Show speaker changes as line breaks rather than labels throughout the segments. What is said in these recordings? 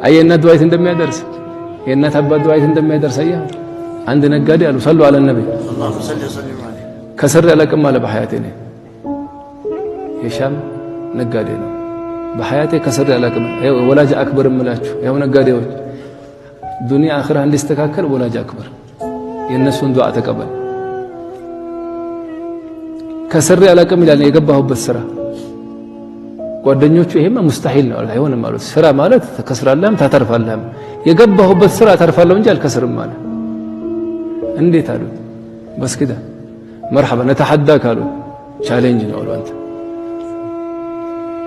አየነት ዱዓይት እንደሚያደርስ የእናት አባት ዱዓይት እንደሚያደርስ አየህ። አንድ ነጋዴ አሉ ሰሉ አለ ነብይ ከስር ያለቅም አለ በሐያቴ ነው። የሻም ነጋዴ ነው። በሐያቴ ከስር ያለቅም ወላጅ አክበር እምላችሁ ያው ነጋዴዎች ዱንያ አኺራ እንዲስተካከል ወላጅ አክበር የነሱን ዱዓ ተቀበል። ከስር ያለቅም ይላል የገባሁበት ስራ ጓደኞቹ ይሄማ ሙስታሂል ነው አይሆንም ማለት ስራ ማለት ተከስራለህም ታተርፋለህም የገባሁበት ስራ ታተርፋለሁ እንጂ አልከስርም ማለት እንዴት አሉ በስ كده مرحبا نتحداك አሉ ቻሌንጅ ነው አሉ አንተ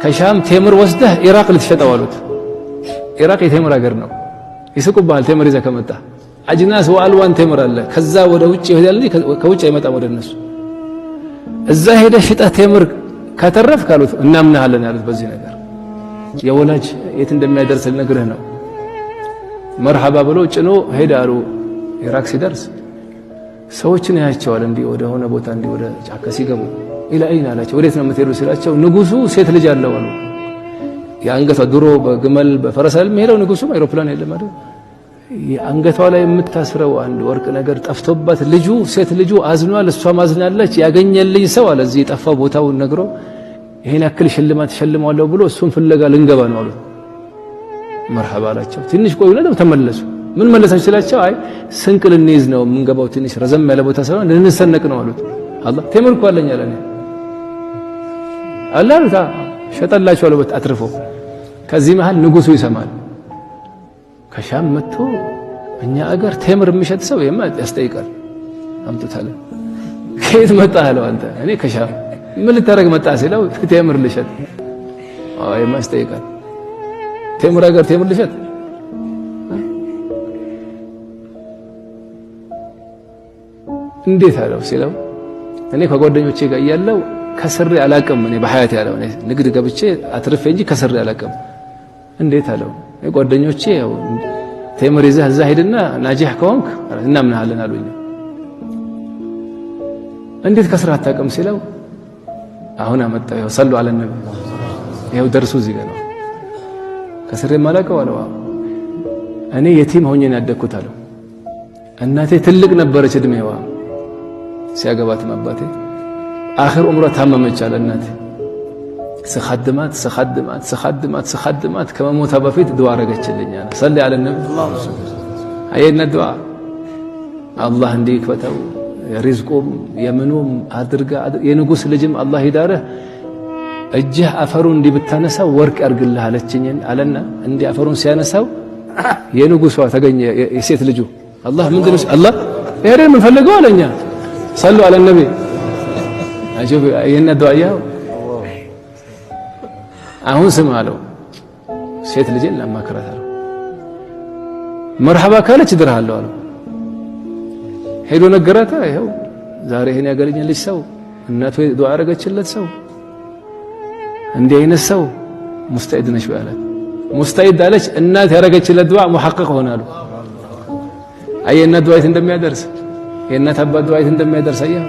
ከሻም ቴምር ወስደህ ኢራቅ ልትሸጠው አሉት ኢራቅ የቴምር ሀገር ነው ይስቁብሃል ቴምር ይዘህ ከመጣ አጅናስ ወአልዋን ቴምር አለ ከዛ ወደ ውጭ ይሄዳል እንጂ ከውጭ አይመጣም ወደ እነሱ እዛ ሄደህ ሽጠህ ቴምር ከተረፍክ አሉት እናምናለን ያሉት በዚህ ነገር የወላጅ የት እንደሚያደርስ ልነግርህ ነው መርሐባ ብሎ ጭኖ ሄደ አሉ ኢራቅ ሲደርስ ሰዎችን ያያቸዋል እንዲህ ወደ ሆነ ቦታ እንዲህ ወደ ጫካ ሲገቡ ኢላ አይን አላቸው ወዴት ነው የምትሄዱ ሲላቸው ንጉሱ ሴት ልጅ አለው አሉ የአንገቷ ድሮ በግመል በፈረስ የሚሄደው ንጉሱ አይሮፕላን የለም አይደል የአንገቷ ላይ የምታስረው አንድ ወርቅ ነገር ጠፍቶባት ልጁ ሴት ልጁ አዝኗል እሷ ማዝናለች ያገኘልኝ ሰው አለ እዚህ የጠፋው ቦታውን ነግሮ ይሄን ያክል ሽልማት ሸልማለሁ ብሎ እሱን ፍለጋ ልንገባ ነው አሉ መርሐባ አላቸው ትንሽ ቆዩና ደግሞ ተመለሱ ምን መለሳችሁ ሲላቸው አይ ስንቅ ልንይዝ ነው የምንገባው ትንሽ ረዘም ያለ ቦታ ሳይሆን ልንሰነቅ ነው አሉት አላህ ቴምር እኮ አለኝ አለ አላህ ሸጠላቸው አለበት አትርፎ ከዚህ መሃል ንጉሱ ይሰማል ከሻም መጥቶ እኛ አገር ቴምር የሚሸጥ ሰው ያስጠይቃል አምጥታለ ከየት መጣህ አለው አንተ እኔ ከሻም ምን ልታረግ መጣህ ሲለው ቴምር ልሸጥ አይ ያስጠይቃል ቴምር አገር ቴምር ልሸጥ እንዴት አለው ሲለው እኔ ከጓደኞቼ ጋር እያለው ከስሬ አላቅም እኔ በሐያት ያለው እኔ ንግድ ገብቼ አትርፌ እንጂ ከስሬ አላቅም እንዴት አለው ጓደኞቼ ያው ቴምር ይዘህ እዛ ሄድና ናጂህ ከሆንክ እናምናለን አሉኝ እንዴት ከስራ አታውቅም ሲለው አሁን አመጣው ያው ሰሉ አለ ነብይ ያው ደርሱ እዚህ ጋር ነው ከስሬ ማላቀው አለው እኔ የቲም ሆኜ ነው ያደግኩት አለው እናቴ ትልቅ ነበረች እድሜዋ ሲያገባት አባቴ አኺር ዑምራ ታመመች አለ እናቴ ስኻድማት ከመሞታ በፊት ዱዓ አረገችልኝ አለ ሰለ አለ ነብይ አየና ዱዓ አላህ እንዲክፈተው የሪዝቁም የምኑም አድርጋ የንጉስ ልጅም አላህ ይዳረህ እጅህ አፈሩ እንዲብታነሳው ወርቅ ያርግልህ አለችኝ አለና እንዲ አፈሩን ሲያነሳው የንጉሷ ተገኘ የሴት ልጁ አላህ ምንድነው አላህ ይሄን ምን ፈልገው አለኛ ሰሉ አለ ነብይ አጀብ አየና ዱዓያ አሁን ስም አለው ሴት ልጅን ለማከራት አለው መርሐባ ካለች ድርሃለሁ አለው ሄዶ ነገራታ ይሄው ዛሬ ይሄን ያገለኘልሽ ሰው እናቱ ዱዓ አረገችለት ሰው እንዲህ አይነት ሰው ሙስተዒድ ነሽ ባላት ሙስተዒድ አለች እናት ያረገችለት ዱዓ ሙሐቀቅ ሆናሉ አየና ዱዓይት እንደሚያደርስ የእናት አባት ዱዓይት እንደሚያደርስ አየህ